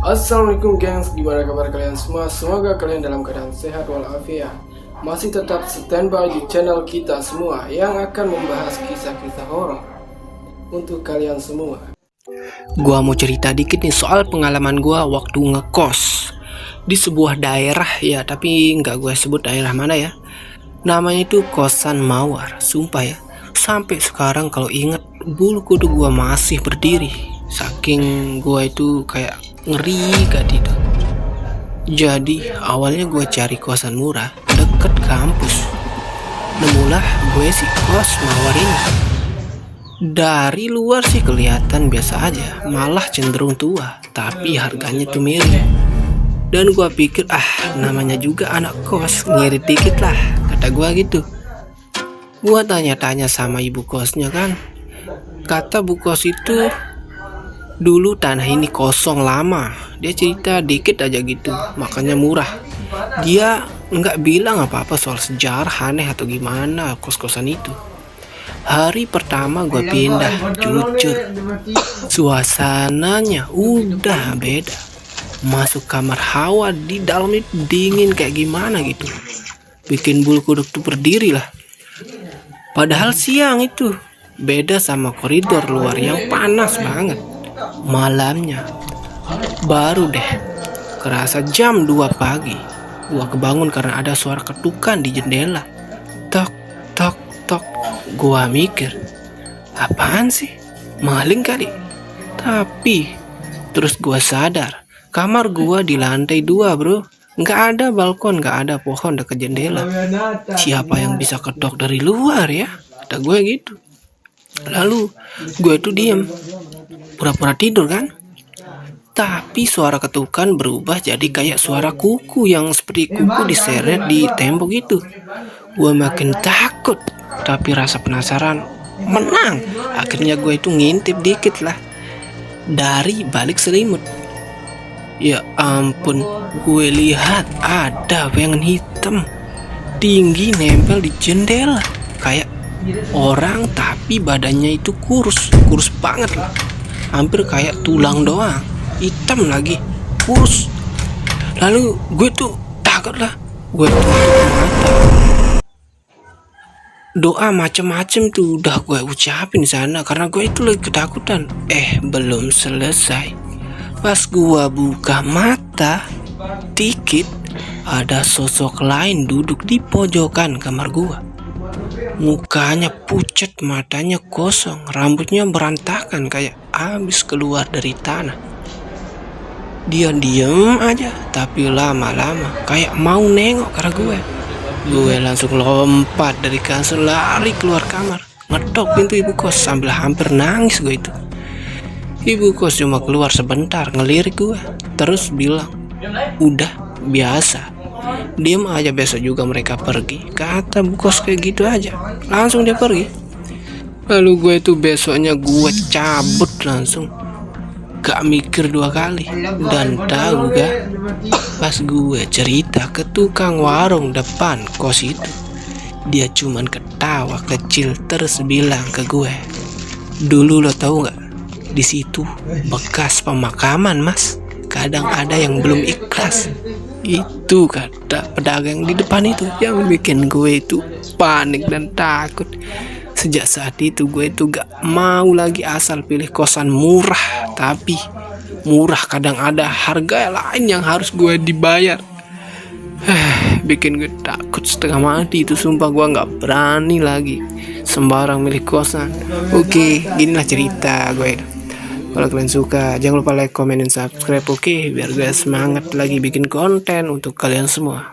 Assalamualaikum gengs, gimana kabar kalian semua? Semoga kalian dalam keadaan sehat walafiat. Masih tetap standby di channel kita semua yang akan membahas kisah-kisah horor untuk kalian semua. Gua mau cerita dikit nih soal pengalaman gua waktu ngekos di sebuah daerah ya, tapi nggak gue sebut daerah mana ya. Namanya itu kosan Mawar. Sumpah ya, sampai sekarang kalau inget bulu kuduk gua masih berdiri. Saking gua itu kayak ngeri gak tidur. Jadi awalnya gue cari kosan murah deket kampus. Nemulah gue si kos Mawar ini. Dari luar sih kelihatan biasa aja, malah cenderung tua, tapi harganya tuh miring. Dan gua pikir namanya juga anak kos, ngirit dikit lah, kata gua gitu. Gua tanya-tanya sama ibu kosnya kan. Kata bu kos itu dulu tanah ini kosong lama. Dia cerita dikit aja gitu, makanya murah. Dia nggak bilang apa-apa soal sejarah aneh atau gimana kos-kosan itu. Hari pertama gue pindah, jujur suasananya udah beda. Masuk kamar, hawa di dalam itu dingin kayak gimana gitu, bikin bulu kuduk tuh berdiri lah. Padahal siang itu beda sama koridor luar yang panas banget. Malamnya baru deh kerasa jam 2 pagi. Gua kebangun karena ada suara ketukan di jendela. Tok tok tok. Gua mikir, apaan sih? Maling kali. Tapi terus gua sadar, kamar gua di lantai 2 bro. Nggak ada balkon, nggak ada pohon dekat jendela. Siapa yang bisa ketok dari luar ya? Kata gue gitu. Lalu gue tuh diem, pura-pura tidur kan. Tapi suara ketukan berubah jadi kayak suara kuku yang seperti kuku diseret di tembok gitu. Gue makin takut, tapi rasa penasaran menang. Akhirnya gue itu ngintip dikit lah dari balik selimut. Ya ampun, gue lihat ada bayangan hitam tinggi nempel di jendela. Kayak orang tapi badannya itu kurus banget lah. Hampir kayak tulang doang. Hitam lagi, kurus. Lalu gue tuh takut lah. Gue tutup mata. Doa macem-macem tuh udah gue ucapin di sana karena gue itu lagi ketakutan. Belum selesai. Pas gue buka mata dikit, ada sosok lain duduk di pojokan kamar gue. Mukanya pucat, matanya kosong, rambutnya berantakan kayak habis keluar dari tanah. Dia diem aja, tapi lama-lama kayak mau nengok ke arah gue. Gue langsung lompat dari kasur, lari keluar kamar, ngetok pintu ibu kos sambil hampir nangis gue itu. Ibu kos cuma keluar sebentar, ngelirik gue, terus bilang, udah biasa, diem aja, besok juga mereka pergi. Kata bu kos kayak gitu aja, langsung dia pergi. Lalu gue itu besoknya gue cabut langsung, gak mikir 2 kali. Dan tahu gak, pas gue cerita ke tukang warung depan kos itu, dia cuman ketawa kecil terus bilang ke gue, dulu lo tahu gak, di situ bekas pemakaman mas, kadang ada yang belum ikhlas. Itu kata pedagang di depan itu yang bikin gue itu panik dan takut. Sejak saat itu gue itu gak mau lagi asal pilih kosan murah, tapi murah kadang ada harga lain yang harus gue dibayar. Bikin gue takut setengah mati itu, sumpah. Gue gak berani lagi sembarang milih kosan. Oke, ginilah cerita gue. Kalau kalian suka, jangan lupa like, comment, dan subscribe, oke? Biar gue semangat lagi bikin konten untuk kalian semua.